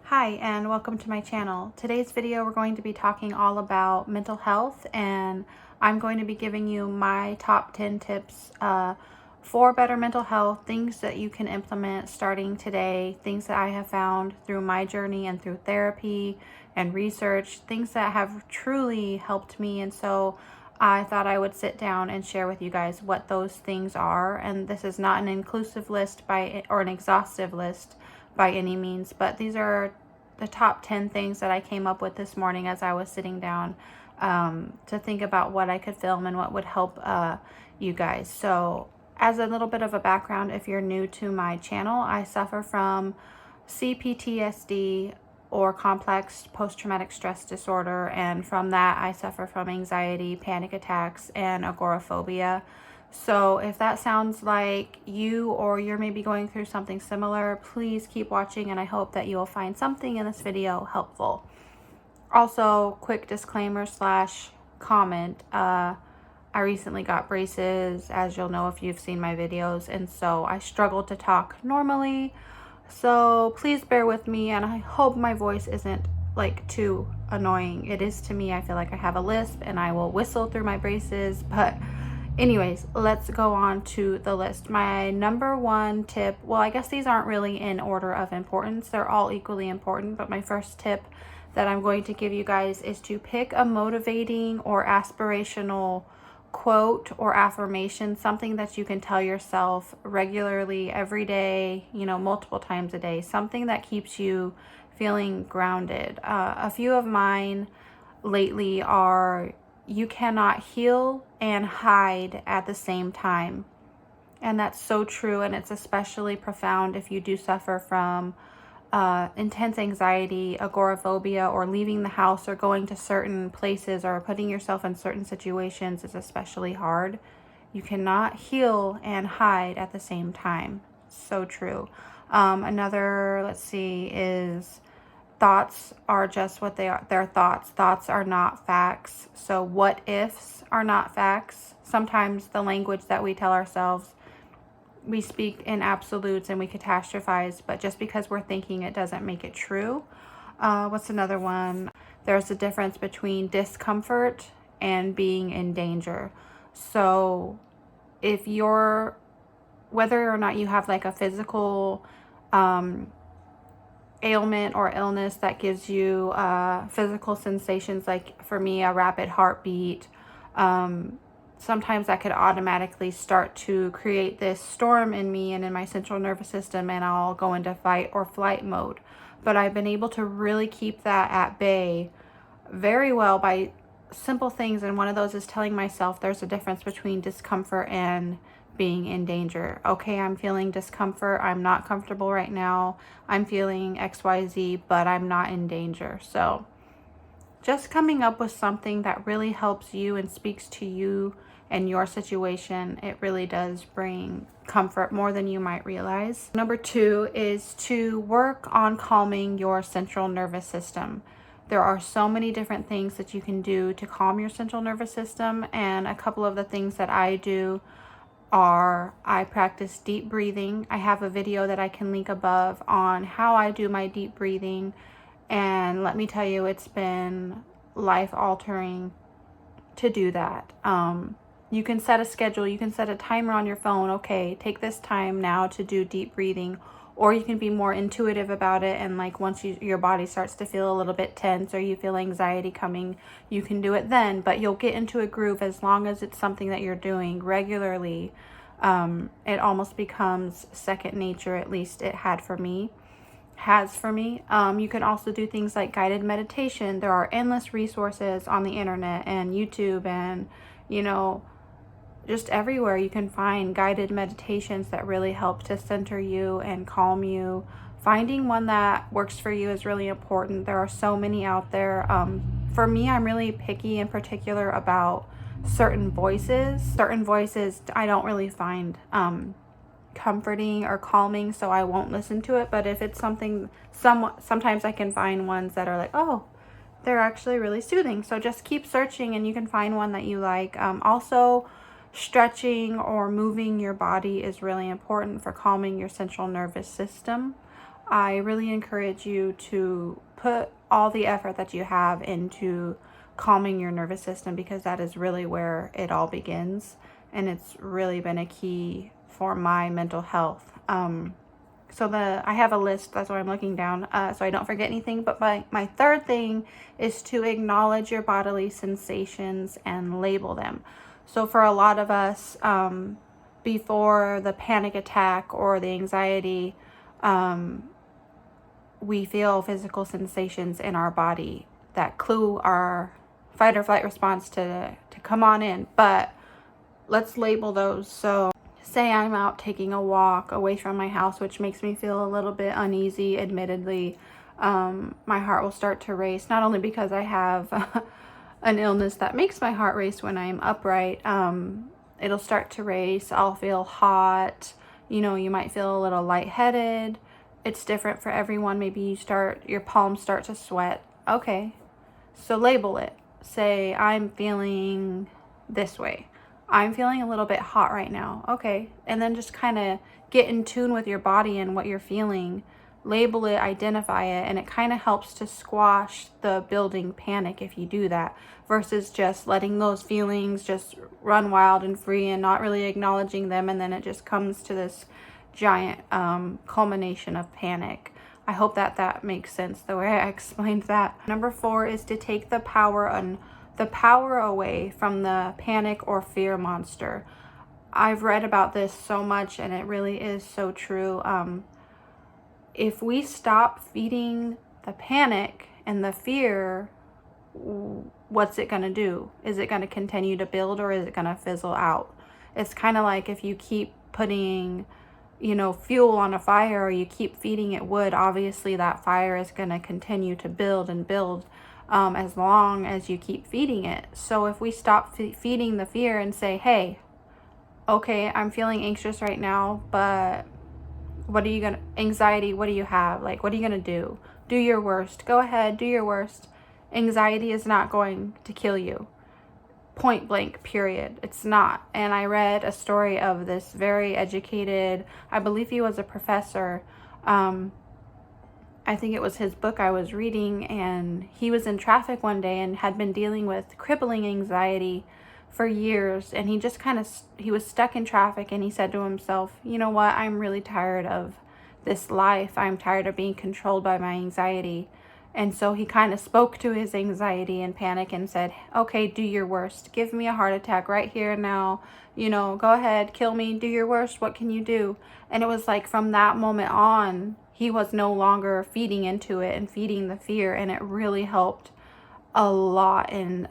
Hi, and welcome to my channel. Today's video we're going to be talking all about mental health, and I'm going to be giving you my top 10 tips for better mental health, things that you can implement starting today, things that I have found through my journey and through therapy and research, things that have truly helped me. And so I thought I would sit down and share with you guys what those things are. And this is not an inclusive list or an exhaustive list by any means, but these are the top 10 things that I came up with this morning as I was sitting down to think about what I could film and what would help you guys. So as a little bit of a background, if you're new to my channel, I suffer from PTSD or complex post-traumatic stress disorder, and from that I suffer from anxiety, panic attacks, and agoraphobia. So if that sounds like you, or you're maybe going through something similar, please keep watching, and I hope that you'll find something in this video helpful. Also, quick disclaimer slash comment, I recently got braces, as you'll know if you've seen my videos, and so I struggle to talk normally. So please bear with me, and I hope my voice isn't like too annoying. It is to me. I feel like I have a lisp and I will whistle through my braces, but anyways, let's go on to the list. My number one tip, well, I guess these aren't really in order of importance. They're all equally important, but my first tip that I'm going to give you guys is to pick a motivating or aspirational quote or affirmation, something that you can tell yourself regularly every day, multiple times a day, something that keeps you feeling grounded. A few of mine lately are, you cannot heal and hide at the same time. And that's so true, and it's especially profound if you do suffer from intense anxiety, agoraphobia, or leaving the house or going to certain places or putting yourself in certain situations is especially hard. You cannot heal and hide at the same time. So true. Another, let's see, is thoughts are just what they are. They're thoughts. Thoughts are not facts. So what ifs are not facts. Sometimes the language that we tell ourselves, we speak in absolutes and we catastrophize, but just because we're thinking it doesn't make it true. What's another one? There's a difference between discomfort and being in danger. So if you're, whether or not you have like a physical ailment or illness that gives you physical sensations, like for me, a rapid heartbeat, sometimes that could automatically start to create this storm in me and in my central nervous system, and I'll go into fight or flight mode. But I've been able to really keep that at bay very well by simple things, and one of those is telling myself there's a difference between discomfort and being in danger. Okay, I'm feeling discomfort. I'm not comfortable right now. I'm feeling XYZ, but I'm not in danger. So just coming up with something that really helps you and speaks to you and your situation, it really does bring comfort more than you might realize. Number two is to work on calming your central nervous system. There are so many different things that you can do to calm your central nervous system, and a couple of the things that I do are, I practice deep breathing. I have a video that I can link above on how I do my deep breathing, and let me tell you, it's been life-altering to do that. You can set a schedule, you can set a timer on your phone. Okay, take this time now to do deep breathing, or you can be more intuitive about it, and like once your body starts to feel a little bit tense or you feel anxiety coming, you can do it then, but you'll get into a groove as long as it's something that you're doing regularly. It almost becomes second nature, at least it has for me. You can also do things like guided meditation. There are endless resources on the internet and YouTube and, just everywhere you can find guided meditations that really help to center you and calm you. Finding one that works for you is really important. There are so many out there. For me, I'm really picky in particular about certain voices. Certain voices I don't really find comforting or calming, so I won't listen to it. But if it's something, sometimes I can find ones that are like, oh, they're actually really soothing. So just keep searching and you can find one that you like. Also, stretching or moving your body is really important for calming your central nervous system. I really encourage you to put all the effort that you have into calming your nervous system, because that is really where it all begins. And it's really been a key for my mental health. I have a list, that's why I'm looking down, so I don't forget anything. But my third thing is to acknowledge your bodily sensations and label them. So for a lot of us, before the panic attack or the anxiety, we feel physical sensations in our body that clue our fight or flight response to come on in. But let's label those. So say I'm out taking a walk away from my house, which makes me feel a little bit uneasy, admittedly. My heart will start to race, not only because I have an illness that makes my heart race when I'm upright. It'll start to race. I'll feel hot. You might feel a little lightheaded. It's different for everyone. Maybe your palms start to sweat. Okay, so label it. Say, I'm feeling this way. I'm feeling a little bit hot right now. Okay, and then just kind of get in tune with your body and what you're feeling. Label it, identify it, and it kind of helps to squash the building panic if you do that, versus just letting those feelings just run wild and free and not really acknowledging them, and then it just comes to this giant culmination of panic. I hope that makes sense the way I explained that. Number 4 is to take the power away from the panic or fear monster. I've read about this so much, and it really is so true. If we stop feeding the panic and the fear, what's it going to do? Is it going to continue to build, or is it going to fizzle out? It's kind of like if you keep putting fuel on a fire, or you keep feeding it wood, obviously that fire is going to continue to build and build as long as you keep feeding it. So if we stop feeding the fear and say, hey, okay, I'm feeling anxious right now, but anxiety, what do you have? Like, what are you going to do? Do your worst. Go ahead, do your worst. Anxiety is not going to kill you. Point blank, period. It's not. And I read a story of this very educated, I believe he was a professor. I think it was his book I was reading, and he was in traffic one day and had been dealing with crippling anxiety for years, and he was stuck in traffic, and he said to himself, you know what, I'm really tired of this life. I'm tired of being controlled by my anxiety. And so he kind of spoke to his anxiety and panic and said, okay, do your worst. Give me a heart attack right here and now. Go ahead, kill me, do your worst. What can you do? And it was like from that moment on, he was no longer feeding into it and feeding the fear. And it really helped a lot in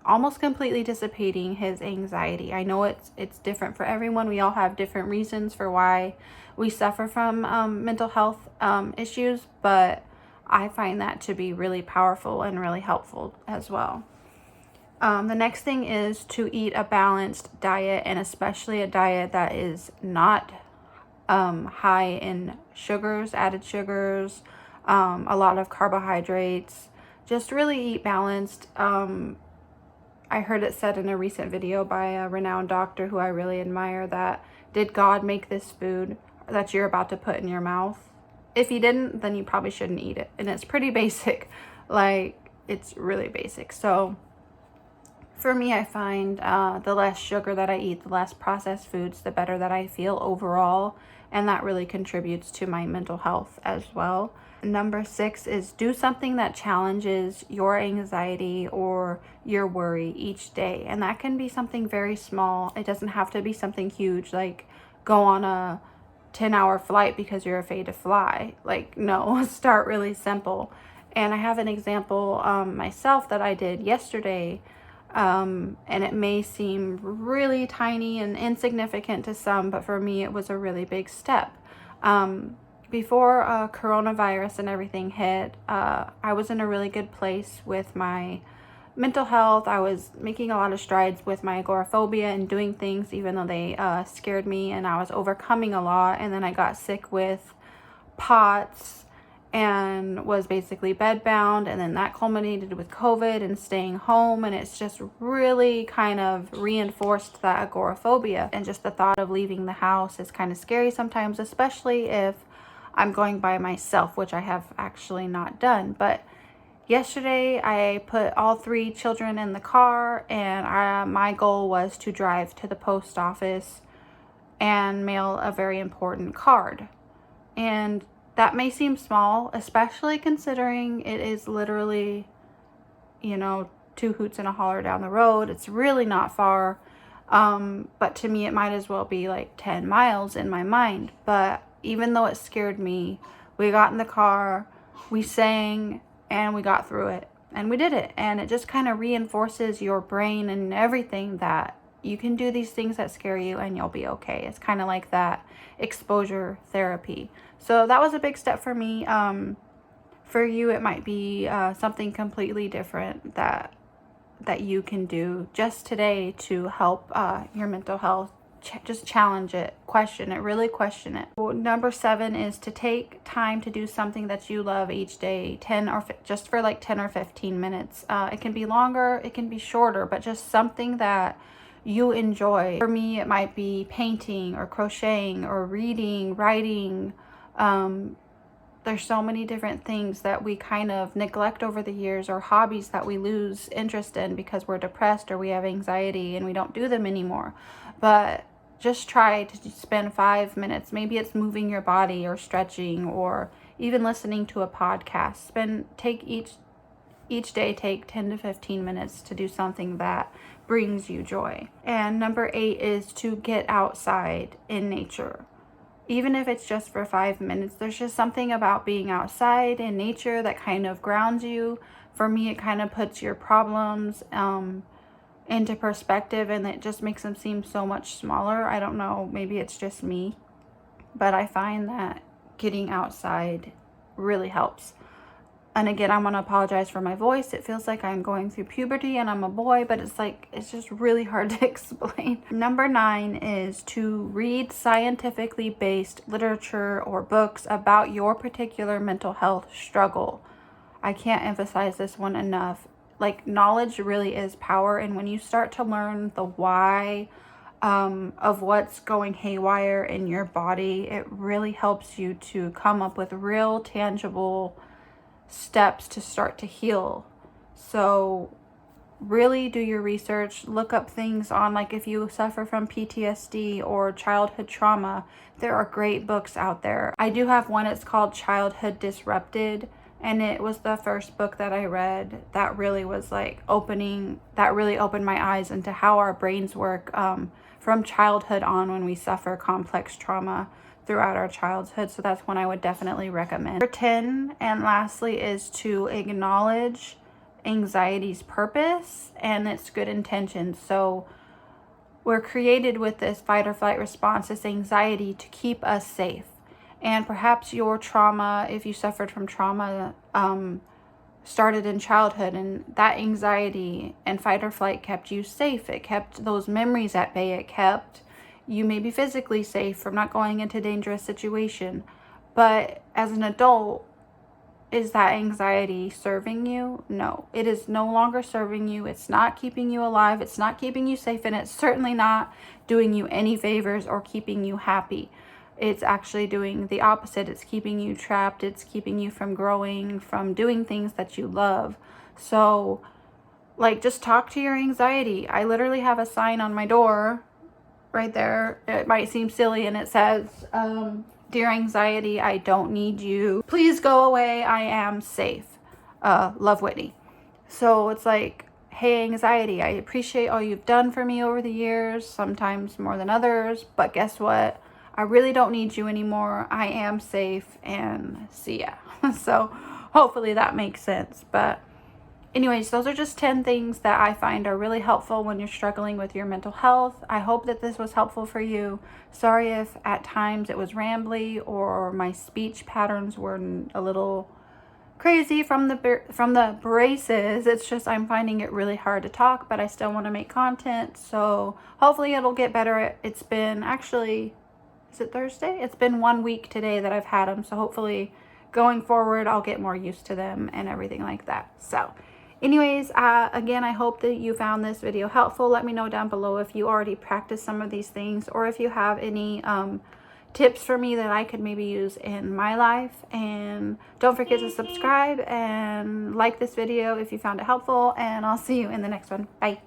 almost completely dissipating his anxiety. I know it's different for everyone. We all have different reasons for why we suffer from mental health issues, but I find that to be really powerful and really helpful as well. The next thing is to eat a balanced diet, and especially a diet that is not high in sugars, added sugars, a lot of carbohydrates. Just really eat balanced. I heard it said in a recent video by a renowned doctor who I really admire that, did God make this food that you're about to put in your mouth? If he didn't, then you probably shouldn't eat it. And it's pretty basic. Like, it's really basic. So for me, I find the less sugar that I eat, the less processed foods, the better that I feel overall. And that really contributes to my mental health as well. Number 6 is do something that challenges your anxiety or your worry each day. And that can be something very small. It doesn't have to be something huge, like go on a 10-hour flight because you're afraid to fly. Like, no, start really simple. And I have an example myself that I did yesterday. And it may seem really tiny and insignificant to some, but for me, it was a really big step. Before coronavirus and everything hit, I was in a really good place with my mental health. I was making a lot of strides with my agoraphobia and doing things even though they scared me, and I was overcoming a lot. And then I got sick with POTS and was basically bedbound, and then that culminated with COVID and staying home, and it's just really kind of reinforced that agoraphobia. And just the thought of leaving the house is kind of scary sometimes, especially if I'm going by myself, which I have actually not done. But yesterday I put all 3 children in the car, and my goal was to drive to the post office and mail a very important card. And that may seem small, especially considering it is literally, 2 hoots and a holler down the road. It's really not far. But to me, it might as well be like 10 miles in my mind. But even though it scared me, we got in the car, we sang, and we got through it. And we did it. And it just kind of reinforces your brain and everything that you can do these things that scare you and you'll be okay. It's kind of like that exposure therapy. So that was a big step for me. For you, it might be something completely different that you can do just today to help your mental health. Just challenge it, question it, really question it. Well, number 7 is to take time to do something that you love each day, just for like 10 or 15 minutes. It can be longer, it can be shorter, but just something that you enjoy. For me, it might be painting or crocheting or reading, writing. There's so many different things that we kind of neglect over the years, or hobbies that we lose interest in because we're depressed or we have anxiety and we don't do them anymore. But just try to spend 5 minutes. Maybe it's moving your body or stretching or even listening to a podcast. Take each day, take 10 to 15 minutes to do something that brings you joy. And number 8 is to get outside in nature. Even if it's just for 5 minutes, there's just something about being outside in nature that kind of grounds you. For me, it kind of puts your problems into perspective, and it just makes them seem so much smaller. I don't know, maybe it's just me, but I find that getting outside really helps. And again, I want to apologize for my voice. It feels like I'm going through puberty and I'm a boy, but it's just really hard to explain. Number 9 is to read scientifically based literature or books about your particular mental health struggle. I can't emphasize this one enough. Like, knowledge really is power, and when you start to learn the why of what's going haywire in your body, it really helps you to come up with real tangible steps to start to heal. So really do your research, look up things on, like, if you suffer from PTSD or childhood trauma, there are great books out there. I do have one, it's called Childhood Disrupted, and it was the first book that I read that really was like opened my eyes into how our brains work from childhood on, when we suffer complex trauma throughout our childhood. So that's one I would definitely recommend. Number 10, and lastly, is to acknowledge anxiety's purpose and its good intentions. So we're created with this fight or flight response, this anxiety, to keep us safe. And perhaps your trauma, if you suffered from trauma, started in childhood, and that anxiety and fight or flight kept you safe. It kept those memories at bay. It kept you maybe physically safe from not going into a dangerous situation. But as an adult, is that anxiety serving you? No, it is no longer serving you. It's not keeping you alive. It's not keeping you safe, and it's certainly not doing you any favors or keeping you happy. It's actually doing the opposite. It's keeping you trapped. It's keeping you from growing, from doing things that you love. So, like, just talk to your anxiety. I literally have a sign on my door right there. It might seem silly, and it says, "Dear anxiety, I don't need you. Please go away. I am safe. Love, Whitney." So it's like, hey, anxiety, I appreciate all you've done for me over the years, sometimes more than others, but guess what? I really don't need you anymore. I am safe, and see ya. So hopefully that makes sense. But anyways, those are just 10 things that I find are really helpful when you're struggling with your mental health. I hope that this was helpful for you. Sorry if at times it was rambly or my speech patterns were a little crazy from the braces. It's just I'm finding it really hard to talk, but I still want to make content. So hopefully it'll get better. It's been actually, is it Thursday? It's been 1 week today that I've had them. So hopefully going forward, I'll get more used to them and everything like that. So anyways, again, I hope that you found this video helpful. Let me know down below if you already practiced some of these things, or if you have any tips for me that I could maybe use in my life. And don't forget to subscribe and like this video if you found it helpful, and I'll see you in the next one. Bye.